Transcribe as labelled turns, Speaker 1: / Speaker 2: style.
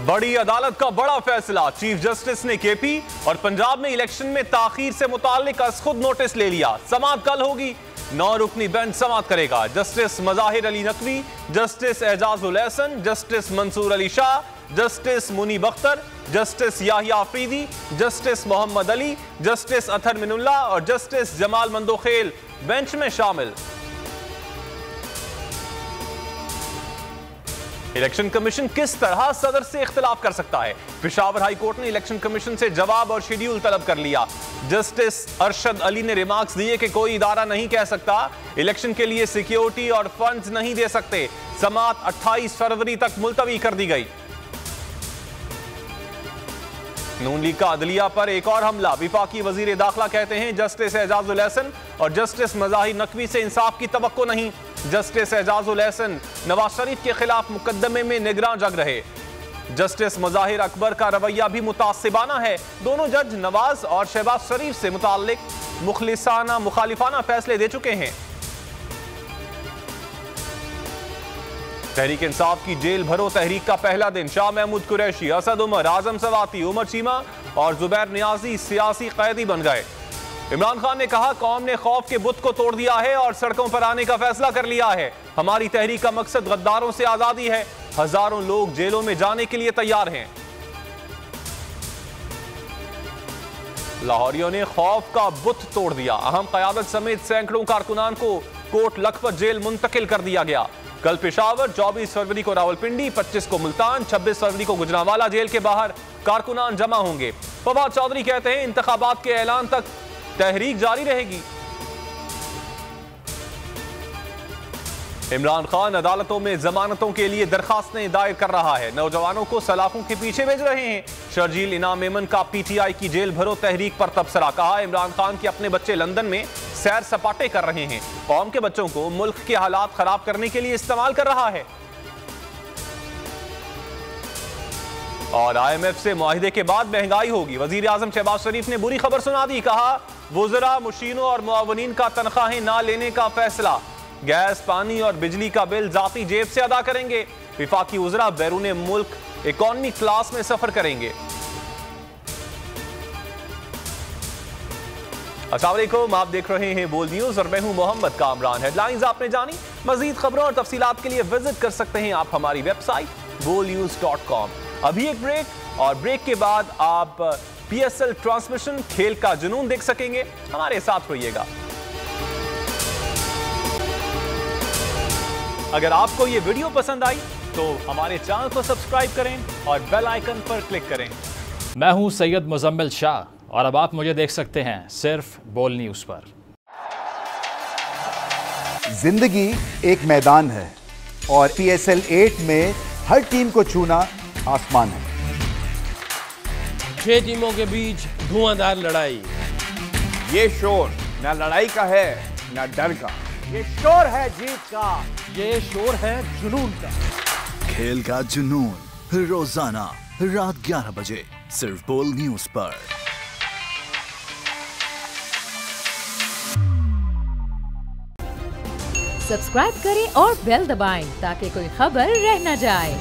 Speaker 1: बड़ी अदालत का बड़ा फैसला। चीफ जस्टिस ने केपी और पंजाब में इलेक्शन में ताखीर से मुताल्लिक खुद नोटिस ले लिया। समाअत कल होगी। 9 रुकनी बेंच समाअत करेगा। Justice Mazahir Ali Naqvi, justice Ijazul Ahsan, justice Mansoor Ali Shah, justice Munib Akhtar, justice Yahya Afridi, justice Mohammad Ali, justice Athar Minallah और जस्टिस जमाल मंदोखेल बेंच में शामिल। इलेक्शन कमीशन किस तरह सदर से इख्तिलाफ कर सकता है? पेशावर हाई कोर्ट ने इलेक्शन कमीशन से जवाब और शेड्यूल तलब कर लिया। जस्टिस अरशद अली ने रिमार्क्स दिए कि कोई इदारा नहीं कह सकता इलेक्शन के लिए सिक्योरिटी और फंड्स नहीं दे सकते। समाअत 28 फरवरी तक मुलतवी कर दी गई। नून लीग का अदलिया पर एक और हमला। विफाकी वजीर दाखिला कहते हैं जस्टिस एजाजुल एहसन और जस्टिस मज़ाहिर नकवी से इंसाफ की तवक्को नहीं। जस्टिस एजाजुल एहसन नवाज शरीफ के खिलाफ मुकदमे में निगरान जग रहे। जस्टिस मज़ाहिर अकबर का रवैया भी मुतासिबाना है। दोनों जज नवाज और शहबाज शरीफ से मुताल्लिक मुखालिफाना फैसले दे चुके हैं। तहरीक इंसाफ की जेल भरो तहरीक का पहला दिन। शाह महमूद कुरैशी, असद उमर, आजम सवाती, उमर चीमा और जुबैर नियाजी सियासी कैदी बन गए। इमरान खान ने कहा कौम ने खौफ के बुत को तोड़ दिया है और सड़कों पर आने का फैसला कर लिया है। हमारी तहरीक का मकसद गद्दारों से आजादी है। हजारों लोग जेलों में जाने के लिए तैयार हैं। लाहौरियों ने खौफ का बुत तोड़ दिया। अहम क़यादत समेत सैकड़ों कारकुनान को कोट लखपत जेल मुंतकिल कर दिया गया। कल पेशावर, 24 फरवरी को रावलपिंडी, 25 को मुल्तान, 26 फरवरी को गुजरांवाला जेल के बाहर कारकुनान जमा होंगे। फवाद चौधरी कहते हैं इंतखाबात के ऐलान तक तहरीक जारी रहेगी। इमरान खान अदालतों में जमानतों के लिए दरखास्तें दायर कर रहा है। नौजवानों को सलाखों के पीछे भेज रहे हैं। शर्जील इनाम मेमन का पीटीआई की जेल भरो तहरीक पर तबसरा। कहा इमरान खान के अपने बच्चे लंदन में सैर सपाटे कर रहे हैं। कौम के बच्चों को मुल्क के हालात खराब करने के लिए इस्तेमाल कर रहा है। और IMF से मुआहिदे के बाद महंगाई होगी। वजीर आजम शहबाज शरीफ ने बुरी खबर सुना दी। कहा वुज़रा, मुशीनों और मुआवनीन का तनख्वाहें ना लेने का फैसला। गैस, पानी और बिजली का बिल जाती जेब से अदा करेंगे। विफाकी वुज़रा बैरून मुल्क इकॉनमी क्लास में सफर करेंगे। अस्सलाम वालेकुम, आप देख रहे हैं बोल न्यूज और मैं हूं मोहम्मद कामरान। हेडलाइंस आपने जानी। मजीद खबरों और तफसीलात के लिए विजिट कर सकते हैं आप हमारी वेबसाइट bolnews.com। अभी एक ब्रेक और ब्रेक के बाद आप PSL ट्रांसमिशन खेल का जुनून देख सकेंगे। हमारे साथ रहिएगा। अगर आपको ये वीडियो पसंद आई तो हमारे चैनल को सब्सक्राइब करें और बेल आइकन पर क्लिक करें।
Speaker 2: मैं हूं सैयद मुजम्मिल शाह और अब आप मुझे देख सकते हैं सिर्फ बोल न्यूज पर।
Speaker 3: जिंदगी एक मैदान है और PSL 8 में हर टीम को छूना आसमान है।
Speaker 4: 6 टीमों के बीच धुआंधार लड़ाई।
Speaker 5: ये शोर न लड़ाई का है न डर का।
Speaker 6: ये शोर है जीत का।
Speaker 4: ये शोर है जुनून का।
Speaker 7: खेल का जुनून रोजाना रात 11 बजे सिर्फ बोल न्यूज पर।
Speaker 8: सब्सक्राइब करें और बेल दबाएं ताकि कोई खबर रह न जाए।